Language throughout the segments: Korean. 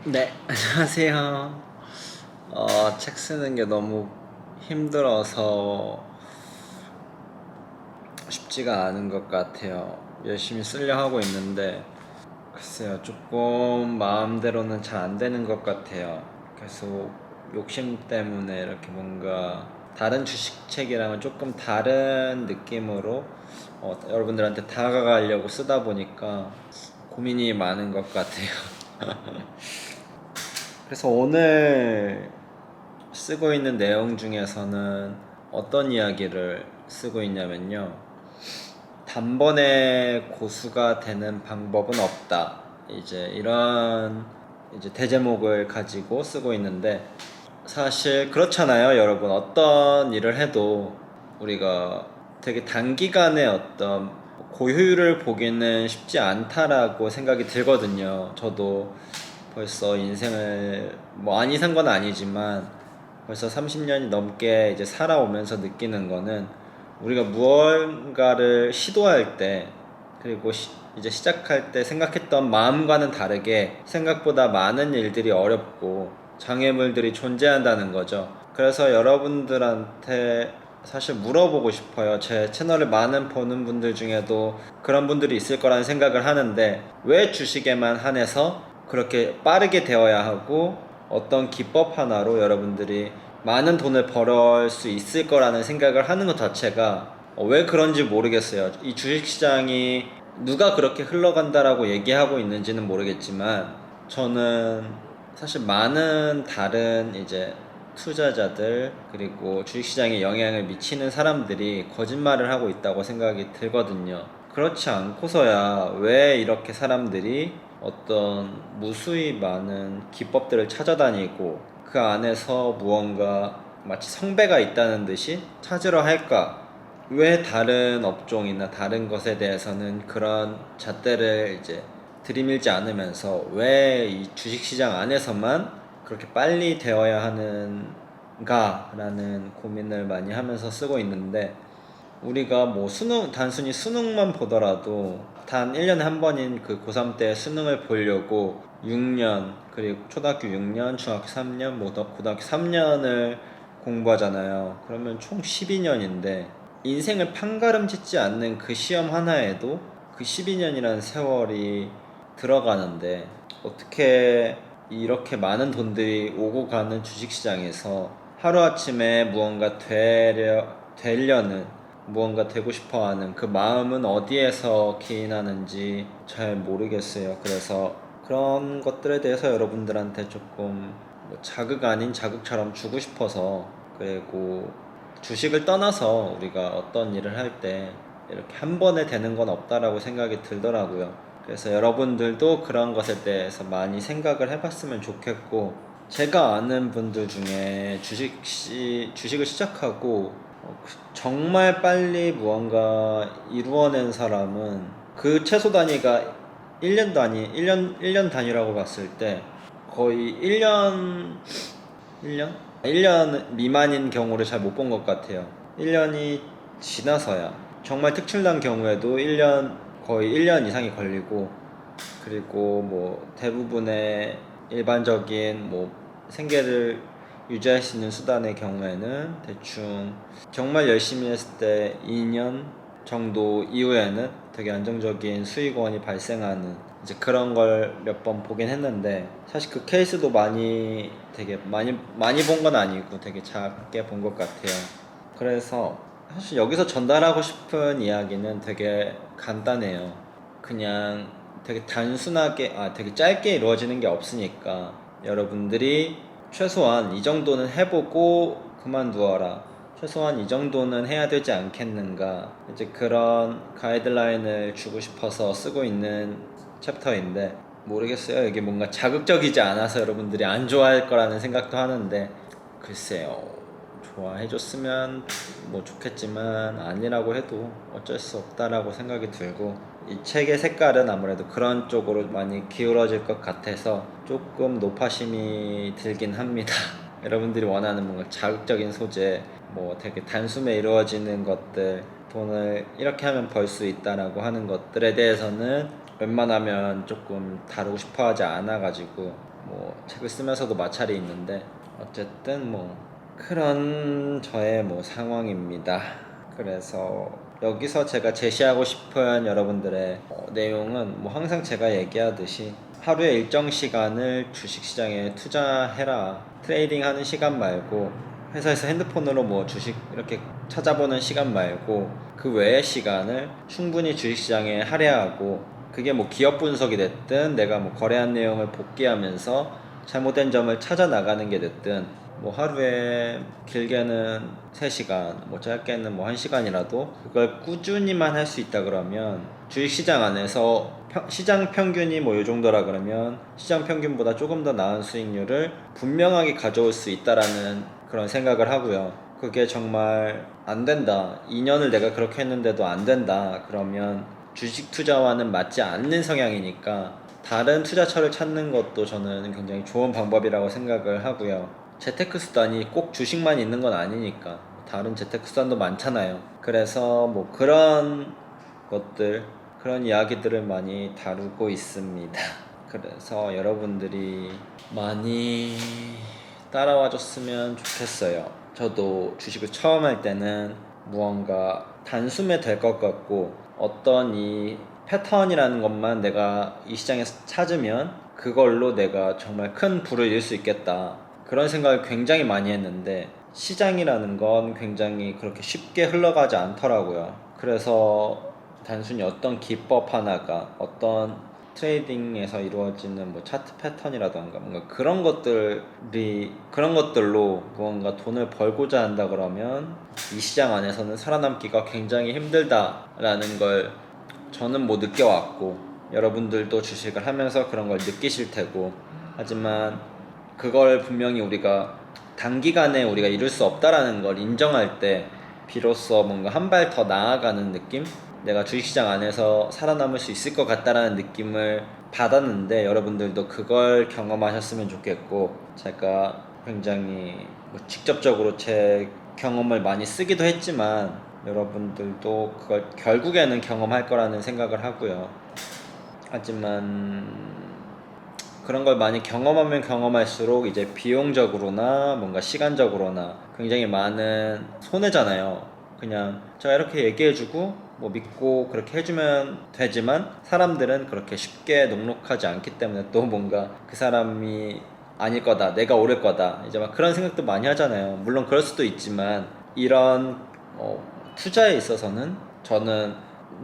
네, 안녕하세요. 책 쓰는 게 너무 힘들어서 쉽지가 않은 것 같아요. 열심히 쓰려 하고 있는데, 글쎄요, 조금 마음대로는 잘 안 되는 것 같아요. 계속 욕심 때문에 이렇게 뭔가 다른 주식책이랑은 조금 다른 느낌으로 여러분들한테 다가가려고 쓰다 보니까 고민이 많은 것 같아요. 그래서 오늘 쓰고 있는 내용 중에서는 어떤 이야기를 쓰고 있냐면요. 단번에 고수가 되는 방법은 없다. 이런 대제목을 가지고 쓰고 있는데, 사실 그렇잖아요, 여러분. 어떤 일을 해도 우리가 되게 단기간에 어떤 고효율을 보기는 쉽지 않다라고 생각이 들거든요. 저도 벌써 인생을 많이 산 건 아니지만 벌써 30년이 넘게 이제 살아오면서 느끼는 거는, 우리가 무언가를 시도할 때, 그리고 이제 시작할 때 생각했던 마음과는 다르게 생각보다 많은 일들이 어렵고 장애물들이 존재한다는 거죠. 그래서 여러분들한테 사실 물어보고 싶어요. 제 채널을 많은 보는 분들 중에도 그런 분들이 있을 거라는 생각을 하는데, 왜 주식에만 한해서 그렇게 빠르게 되어야 하고 어떤 기법 하나로 여러분들이 많은 돈을 벌을 수 있을 거라는 생각을 하는 것 자체가 왜 그런지 모르겠어요. 이 주식시장이 누가 그렇게 흘러간다라고 얘기하고 있는지는 모르겠지만, 저는 사실 많은 다른 이제 투자자들, 그리고 주식시장에 영향을 미치는 사람들이 거짓말을 하고 있다고 생각이 들거든요. 그렇지 않고서야 왜 이렇게 사람들이 어떤 무수히 많은 기법들을 찾아다니고 그 안에서 무언가 마치 성배가 있다는 듯이 찾으려 할까? 왜 다른 업종이나 다른 것에 대해서는 그런 잣대를 이제 들이밀지 않으면서 왜 이 주식시장 안에서만 그렇게 빨리 되어야 하는가 라는 고민을 많이 하면서 쓰고 있는데, 우리가 뭐 단순히 수능만 보더라도 단 1년에 한 번인 그 고3 때 수능을 보려고 6년, 그리고 초등학교 6년, 중학교 3년, 뭐 고등학교 3년을 공부하잖아요. 그러면 총 12년인데, 인생을 판가름 짓지 않는 그 시험 하나에도 그 12년이라는 세월이 들어가는데, 어떻게 이렇게 많은 돈들이 오고 가는 주식시장에서 하루아침에 되려는, 무언가 되고 싶어 하는 그 마음은 어디에서 기인하는지 잘 모르겠어요. 그래서 그런 것들에 대해서 여러분들한테 조금 뭐 자극 아닌 자극처럼 주고 싶어서, 그리고 주식을 떠나서 우리가 어떤 일을 할 때 이렇게 한 번에 되는 건 없다라고 생각이 들더라고요. 그래서 여러분들도 그런 것에 대해서 많이 생각을 해봤으면 좋겠고, 제가 아는 분들 중에 주식을 시작하고 정말 빨리 무언가 이루어낸 사람은, 그 최소 단위가 1년 단위, 1년 단위라고 봤을 때 거의 1년 미만인 경우를 잘 못 본 것 같아요. 1년이 지나서야, 정말 특출난 경우에도 거의 1년 이상이 걸리고, 그리고 뭐 대부분의 일반적인 뭐 생계를 유지할 수 있는 수단의 경우에는 대충 정말 열심히 했을 때 2년 정도 이후에는 되게 안정적인 수익원이 발생하는 이제 그런 걸 몇 번 보긴 했는데, 사실 그 케이스도 되게 많이 본 건 아니고 되게 작게 본 것 같아요. 그래서 사실 여기서 전달하고 싶은 이야기는 되게 간단해요. 그냥 되게 단순하게, 되게 짧게 이루어지는 게 없으니까 여러분들이 최소한 이 정도는 해보고 그만두어라, 최소한 이 정도는 해야 되지 않겠는가, 이제 그런 가이드라인을 주고 싶어서 쓰고 있는 챕터인데, 모르겠어요. 이게 뭔가 자극적이지 않아서 여러분들이 안 좋아할 거라는 생각도 하는데, 글쎄요. 좋아해줬으면 뭐 좋겠지만 아니라고 해도 어쩔 수 없다라고 생각이 들고, 이 책의 색깔은 아무래도 그런 쪽으로 많이 기울어질 것 같아서 조금 노파심이 들긴 합니다. 여러분들이 원하는 뭔가 자극적인 소재, 뭐 되게 단숨에 이루어지는 것들, 돈을 이렇게 하면 벌 수 있다라고 하는 것들에 대해서는 웬만하면 조금 다루고 싶어 하지 않아가지고 뭐 책을 쓰면서도 마찰이 있는데 어쨌든 뭐 그런 저의 뭐 상황입니다. 그래서 여기서 제가 제시하고 싶은 여러분들의 내용은 뭐 항상 제가 얘기하듯이 하루에 일정 시간을 주식시장에 투자해라. 트레이딩 하는 시간 말고 회사에서 핸드폰으로 뭐 주식 이렇게 찾아보는 시간 말고 그 외의 시간을 충분히 주식시장에 할애하고, 그게 뭐 기업 분석이 됐든 내가 뭐 거래한 내용을 복귀하면서 잘못된 점을 찾아 나가는 게 됐든 뭐 하루에 길게는 3시간 뭐 짧게는 뭐 1시간이라도 그걸 꾸준히만 할 수 있다 그러면 주식시장 안에서 시장 평균이 뭐 요 정도라 그러면 시장 평균보다 조금 더 나은 수익률을 분명하게 가져올 수 있다라는 그런 생각을 하고요. 그게 정말 안 된다, 2년을 내가 그렇게 했는데도 안 된다 그러면 주식 투자와는 맞지 않는 성향이니까 다른 투자처를 찾는 것도 저는 굉장히 좋은 방법이라고 생각을 하고요. 재테크 수단이 꼭 주식만 있는 건 아니니까 다른 재테크 수단도 많잖아요. 그래서 뭐 그런 것들, 그런 이야기들을 많이 다루고 있습니다. 그래서 여러분들이 많이 따라와 줬으면 좋겠어요. 저도 주식을 처음 할 때는 무언가 단숨에 될 것 같고 어떤 이 패턴이라는 것만 내가 이 시장에서 찾으면 그걸로 내가 정말 큰 부를 이룰 수 있겠다, 그런 생각을 굉장히 많이 했는데 시장이라는 건 굉장히 그렇게 쉽게 흘러가지 않더라고요. 그래서 단순히 어떤 기법 하나가, 어떤 트레이딩에서 이루어지는 뭐 차트 패턴이라던가 뭔가 그런 것들로 무언가 돈을 벌고자 한다 그러면 이 시장 안에서는 살아남기가 굉장히 힘들다라는 걸 저는 뭐 느껴왔고, 여러분들도 주식을 하면서 그런 걸 느끼실 테고, 하지만 그걸 분명히 우리가 단기간에 우리가 이룰 수 없다라는 걸 인정할 때 비로소 뭔가 한 발 더 나아가는 느낌? 내가 주식시장 안에서 살아남을 수 있을 것 같다라는 느낌을 받았는데, 여러분들도 그걸 경험하셨으면 좋겠고, 제가 굉장히 뭐 직접적으로 제 경험을 많이 쓰기도 했지만 여러분들도 그걸 결국에는 경험할 거라는 생각을 하고요. 하지만 그런 걸 많이 경험하면 경험할수록 이제 비용적으로나 뭔가 시간적으로나 굉장히 많은 손해잖아요. 그냥 제가 이렇게 얘기해주고 뭐 믿고 그렇게 해주면 되지만 사람들은 그렇게 쉽게 녹록하지 않기 때문에 또 뭔가 그 사람이 아닐 거다, 내가 옳을 거다, 이제 막 그런 생각도 많이 하잖아요. 물론 그럴 수도 있지만 이런 투자에 있어서는 저는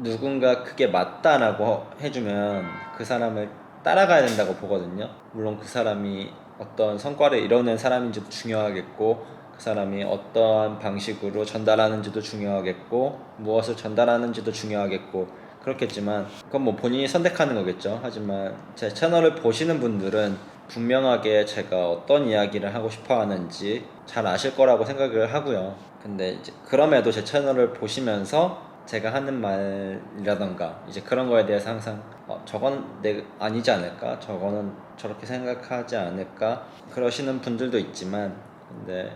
누군가 그게 맞다라고 해주면 그 사람을 따라가야 된다고 보거든요. 물론 그 사람이 어떤 성과를 이뤄낸 사람인지도 중요하겠고, 그 사람이 어떠한 방식으로 전달하는지도 중요하겠고, 무엇을 전달하는지도 중요하겠고 그렇겠지만 그건 뭐 본인이 선택하는 거겠죠. 하지만 제 채널을 보시는 분들은 분명하게 제가 어떤 이야기를 하고 싶어 하는지 잘 아실 거라고 생각을 하고요. 근데 이제 그럼에도 제 채널을 보시면서 제가 하는 말이라던가 이제 그런 거에 대해서 항상 저건 아니지 않을까, 저거는 저렇게 생각하지 않을까 그러시는 분들도 있지만, 근데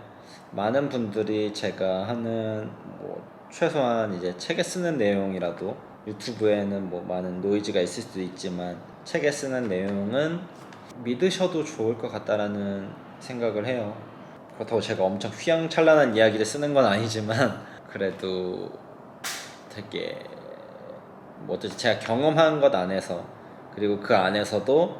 많은 분들이 제가 하는 뭐 최소한 이제 책에 쓰는 내용이라도, 유튜브에는 뭐 많은 노이즈가 있을 수도 있지만 책에 쓰는 내용은 믿으셔도 좋을 것 같다라는 생각을 해요. 그렇다고 제가 엄청 휘황찬란한 이야기를 쓰는 건 아니지만 그래도 되게 뭐 어쨌든 제가 경험한 것 안에서, 그리고 그 안에서도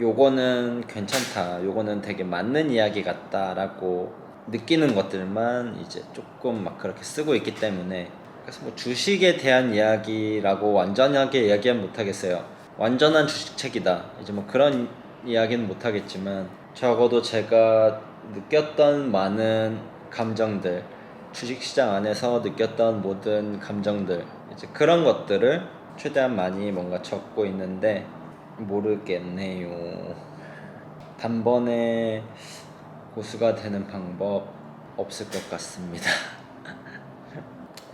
요거는 괜찮다, 요거는 되게 맞는 이야기 같다라고 느끼는 것들만 이제 조금 막 그렇게 쓰고 있기 때문에, 그래서 뭐 주식에 대한 이야기라고 완전하게 이야기는 못하겠어요. 완전한 주식책이다 이제 뭐 그런 이야기는 못하겠지만 적어도 제가 느꼈던 많은 감정들, 주식시장 안에서 느꼈던 모든 감정들, 이제 그런 것들을 최대한 많이 뭔가 적고 있는데 모르겠네요. 단번에 고수가 되는 방법 없을 것 같습니다.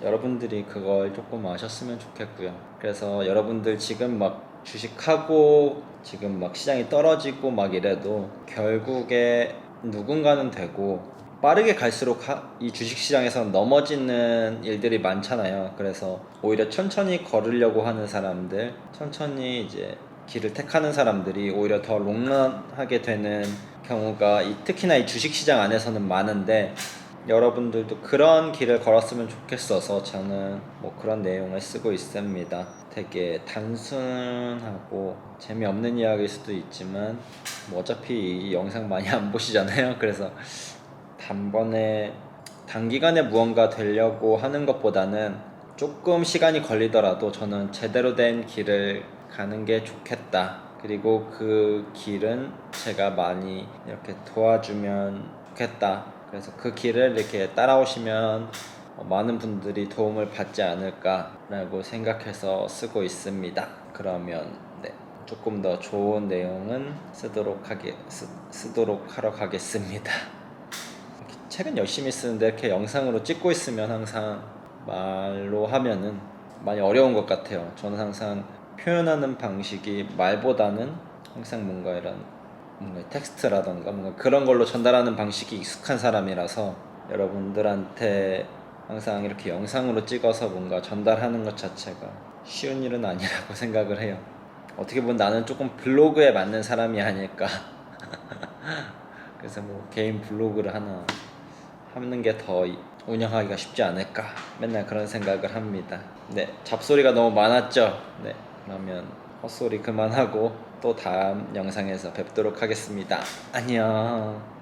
여러분들이 그걸 조금 아셨으면 좋겠고요. 그래서 여러분들 지금 막 주식하고 지금 막 시장이 떨어지고 막 이래도 결국에 누군가는 되고, 빠르게 갈수록 이 주식시장에서 넘어지는 일들이 많잖아요. 그래서 오히려 천천히 걸으려고 하는 사람들, 천천히 이제 길을 택하는 사람들이 오히려 더 롱런하게 되는 경우가 특히나 이 주식시장 안에서는 많은데, 여러분들도 그런 길을 걸었으면 좋겠어서 저는 뭐 그런 내용을 쓰고 있습니다. 되게 단순하고 재미없는 이야기일 수도 있지만 뭐 어차피 이 영상 많이 안 보시잖아요. 그래서 단기간에 무언가 되려고 하는 것보다는 조금 시간이 걸리더라도 저는 제대로 된 길을 가는 게 좋겠다. 그리고 그 길은 제가 많이 이렇게 도와주면 좋겠다. 그래서 그 길을 이렇게 따라오시면 많은 분들이 도움을 받지 않을까라고 생각해서 쓰고 있습니다. 그러면 조금 더 좋은 내용은 쓰도록 하러 가겠습니다. 책은 열심히 쓰는데 이렇게 영상으로 찍고 있으면 항상 말로 하면은 많이 어려운 것 같아요. 저는 항상 표현하는 방식이 말보다는 항상 뭔가 텍스트라던가 뭔가 그런 걸로 전달하는 방식이 익숙한 사람이라서 여러분들한테 항상 이렇게 영상으로 찍어서 뭔가 전달하는 것 자체가 쉬운 일은 아니라고 생각을 해요. 어떻게 보면 나는 조금 블로그에 맞는 사람이 아닐까. 그래서 뭐 개인 블로그를 하나 하는 게 더 운영하기가 쉽지 않을까, 맨날 그런 생각을 합니다. 잡소리가 너무 많았죠? 그러면 헛소리 그만하고 또 다음 영상에서 뵙도록 하겠습니다. 안녕.